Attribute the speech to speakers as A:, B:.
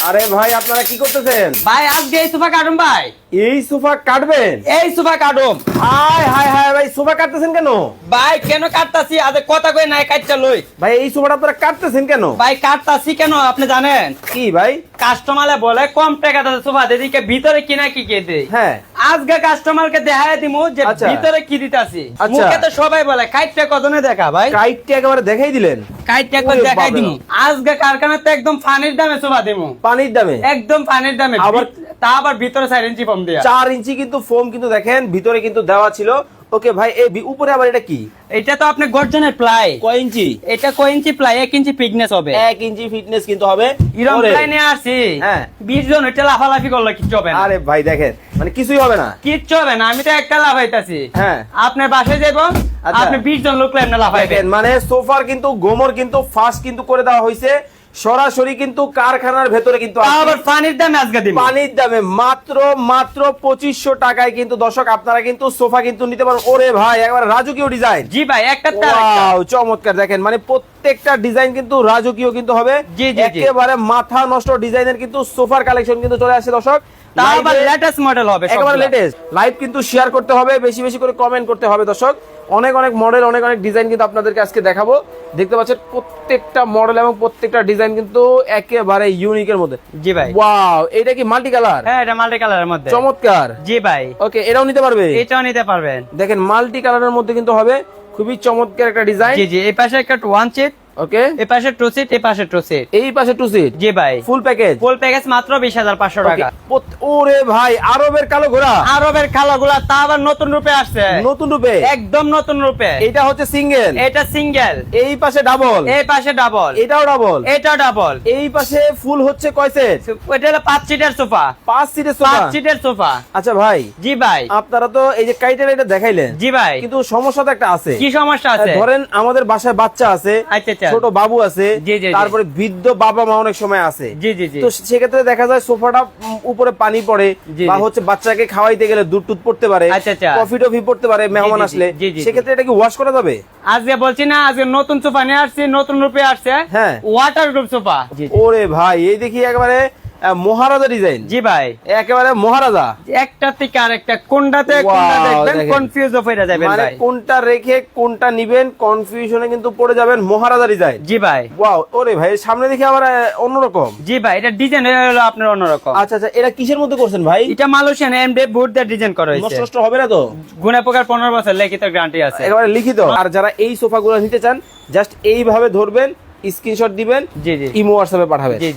A: আরে ভাই আপনারা কি করতেছেন?
B: ভাই আজকে এই সোফা কাটুম ভাই।
A: এই সোফা কাটবেন?
B: এই সোফা কাটুম।
A: হায় হায় হায় ভাই, সোফা কাটতেছেন কেন?
B: ভাই কেন কাটতাছি আজ কথা কই নাই কাটটা লই।
A: ভাই এই সোফাটা আপনারা কাটতেছেন কেন?
B: ভাই কাটতাছি কেন আপনি জানেন?
A: কি ভাই?
B: কাস্টমারে বলে কম টাকাতে সোফা দিকে ভিতরে কিনা কি কে দেই।
A: হ্যাঁ
B: আজকে কাস্টমারকে দেখায় দিমু যে
A: আচ্ছা।
B: ভিতরে কি দিতাছি।
A: আচ্ছা।
B: মুখে তো সবাই বলে কাটটা কতনে দেখা ভাই।
A: কাইটটা একেবারে দেখাই দিলেন?
B: কাটটা একবার
A: ওরে
B: দেখাই
A: বাবা।
B: দিমু। আজকে কারখানাতে একদম ফানির দামে সোফা দিমু।
A: পানির দামে?
B: একদম ফানির দামে
A: আবার-
B: তা আবার ভিতরে 4 ইঞ্চি ফোম দিয়া।
A: 4 ইঞ্চি কিন্তু ফোম কিন্তু দেখেন ভিতরে কিন্তু দেওয়া ছিল। ওকে ভাই, এই উপরে আবার এটা কি?
B: এটা তো আপনি গর্জনের প্লাই।
A: কয় ইঞ্চি?
B: এটা কয় ইঞ্চি প্লাই? 1 ইঞ্চি ফিটনেস হবে।
A: 1 ইঞ্চি ফিটনেস কিন্তু হবে।
B: ইরম
A: ওরে,
B: প্লাই নিয়ে আসি।
A: হ্যাঁ।
B: 20 জন এটা লাফালাফি করলে কিচ্ছু হবে না।
A: আরে ভাই দেখেন, মানে কিছুই হবে না।
B: কিচ্ছু হবে না, আমি তো একটা লাফাইতাছি।
A: হ্যাঁ।
B: আপনার বাসায় যাবো,
A: আচ্ছা।
B: আপনি 20 জন লোক লাফাইবেন লাফাইবেন।
A: দেখেন মানে সোফার কিন্তু গোমর কিন্তু ফাস্ট কিন্তু করে দেওয়া হয়েছে সরাসরি কিন্তু কারখানার ভেতরে কিন্তু
B: তাও আবার পানির দামে আজকে দিন।
A: পানির দামে মাত্র 2500 টাকায় কিন্তু দর্শক আপনারা কিন্তু সোফা কিন্তু নিতে পারেন। ওরে ভাই একবার রাজকীয় ডিজাইন।
B: জি ভাই, একটা তার একটা।
A: ওয়াও চমৎকার। দেখেন মানে প্রত্যেকটা ডিজাইন কিন্তু রাজকীয় কিন্তু হবে।
B: জি, জি, জি।
A: একেবারে মাথা নষ্ট ডিজাইনের কিন্তু সোফার কালেকশন কিন্তু চলে আসছে দর্শক।
B: তাও আবার
A: লাইভে
B: লেটেস্ট মডেল হবে
A: একেবারে
B: সবগুলা।
A: লেটেস্ট। লাইভ কিন্তু শেয়ার করতে হবে, বেশি বেশি করে কমেন্ট করতে হবে দর্শক। অনেক অনেক মডেল, অনেক অনেক ডিজাইন কিন্তু আপনাদেরকে আজকে দেখাবো। দেখতে পাচ্ছেন প্রত্যেকটা মডেল এবং প্রত্যেকটা ডিজাইন কিন্তু একেবারে ইউনিকের মধ্যে।
B: জি ভাই।
A: ওয়াও, এটা কি মাল্টি কালার?
B: হ্যাঁ, এটা মাল্টি কালারের মধ্যে।
A: চমৎকার।
B: জি ভাই,
A: ওকে, এটাও নিতে পারবে?
B: এটাও নিতে পারবেন।
A: দেখেন মাল্টি কালারের মধ্যে কিন্তু হবে, খুবই চমৎকার একটা ডিজাইন।
B: জি জি, এই পাশে একটা 1 সিট,
A: ওকে,
B: এই পাশে 2 সিট, এই পাশে 2 সিট।
A: এই পাশে 2 সিট।
B: জি ভাই,
A: ফুল প্যাকেজ।
B: ফুল প্যাকেজ মাত্র 20,500 টাকা।
A: ওরে ভাই, আরবের কালো ঘোড়া,
B: আরবের খালাগুলা তা আবার নতুন রূপে আসছে।
A: নতুন রূপে,
B: একদম নতুন রূপে।
A: এটা হচ্ছে সিঙ্গেল,
B: এটা সিঙ্গেল,
A: এই পাশে ডাবল,
B: এই পাশে ডাবল,
A: এটাও ডাবল,
B: এটা ডাবল।
A: এই পাশে ফুল হচ্ছে কয় সেট?
B: এটা হলো 5 সিটের সোফা।
A: 5 সিটের
B: 5
A: সোফা।
B: সিটের সোফা।
A: আচ্ছা ভাই,
B: জি ভাই।
A: আপনারা তো এই যে কাইটার এটা দেখাইলেন,
B: জি ভাই।
A: কিন্তু সমস্যা তো একটা আছে।
B: কি সমস্যা আছে?
A: ধরেন আমাদের বাসায় বাচ্চা আছে,
B: আচ্ছা আচ্ছা।
A: ছোট বাবু আছে,
B: জি, জি, জি।
A: তারপরে বৃদ্ধ বাবা মা অনেক সময় আছে।
B: জি জি জি।
A: তো সেক্ষেত্রে দেখা যায় সোফাটা উপরে পানি পড়ে,
B: জি,
A: বা
B: জি।
A: হচ্ছে বাচ্চাকে খাওয়াইতে গেলে দুধ টুধ পড়তে পারে,
B: আচ্ছা, আচ্ছা।
A: কফি টফি পড়তে পারে মেহমান
B: জি, জি,
A: আসলে।
B: জি, জি, জি।
A: সেক্ষেত্রে এটা কি ওয়াশ করা যাবে?
B: আজকে বলছি না, আজকে নতুন সোফা নিয়ে আসছি, নতুন রূপে আসছে।
A: হ্যাঁ।
B: Water proof sofa.
A: ওরে ভাই, এই দেখি একেবারে মহারাজা ডিজাইন।
B: জি ভাই।
A: একেবারে মহারাজা।
B: একটা থেকে আরেকটা কোনটাতে কোনটা
A: Wow,
B: দেখবেন
A: দেখেন।
B: কনফিউজ হয়ে যাবেন
A: মানে
B: ভাই।
A: কোনটা রেখে কোনটা নিবেন কনফিউশনে কিন্তু পড়ে যাবেন। মহারাজা ডিজাইন।
B: জি ভাই।
A: ওয়াও, ওরে ভাই সামনে দেখি আবার অন্যরকম।
B: জি ভাই, এটা ডিজাইন হলো আপনার অন্যরকম।
A: আচ্ছা আচ্ছা, এটা কিসের মধ্যে করছেন ভাই?
B: এটা মালয়েশিয়ান এমডে বোর্ড দিয়ে ডিজাইন করা
A: নষ্ট
B: হয়েছে।
A: নষ্ট হবে না তো?
B: গুণে পোকার 15 বছর লিখিত গ্যারান্টি আছে।
A: একেবারে লিখিত। আর যারা এই সোফাগুলো নিতে চান জাস্ট এইভাবে ধরবেন, স্ক্রিনশট দিবেন,
B: জি জি
A: ইমো হোয়াটসঅ্যাপে পাঠাবেন।
B: জি জি।